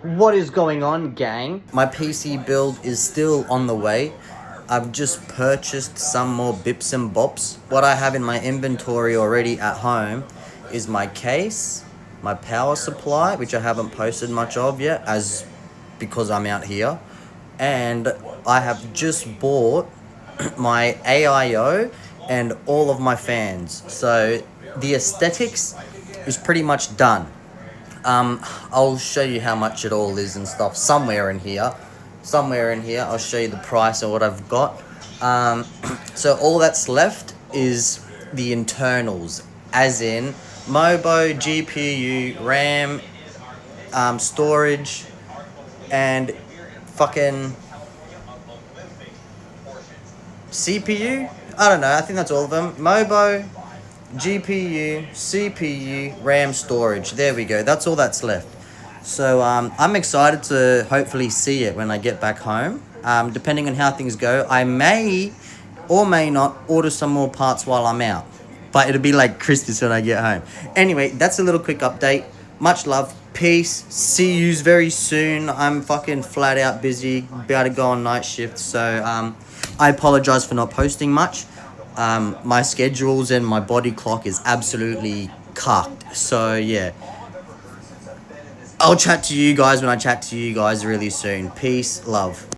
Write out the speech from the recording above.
What is going on, gang? My PC build is still on the way. I've just purchased some more bips and bops. What I have in my inventory already at home is my case, my power supply, which I haven't posted much of yet because I'm out here. And I have just bought my AIO and all of my fans. So the aesthetics is pretty much done. I'll show you how much it all is and stuff somewhere in here. I'll show you the price of what I've got. So all that's left is the internals, as in Mobo, GPU, RAM, storage, and fucking CPU. I don't know. I think that's all of them. Mobo, GPU, CPU, RAM, storage. There we go. That's all that's left. So I'm excited to hopefully see it when I get back home. Depending on how things go, I may or may not order some more parts while I'm out. But it'll be like Christmas when I get home. Anyway, that's a little quick update. Much love. Peace. See yous very soon. I'm fucking flat out busy. About to go on night shift. So I apologize for not posting much. My schedules and my body clock is absolutely cucked. So yeah, I'll chat to you guys when I chat to you guys really soon. Peace, love.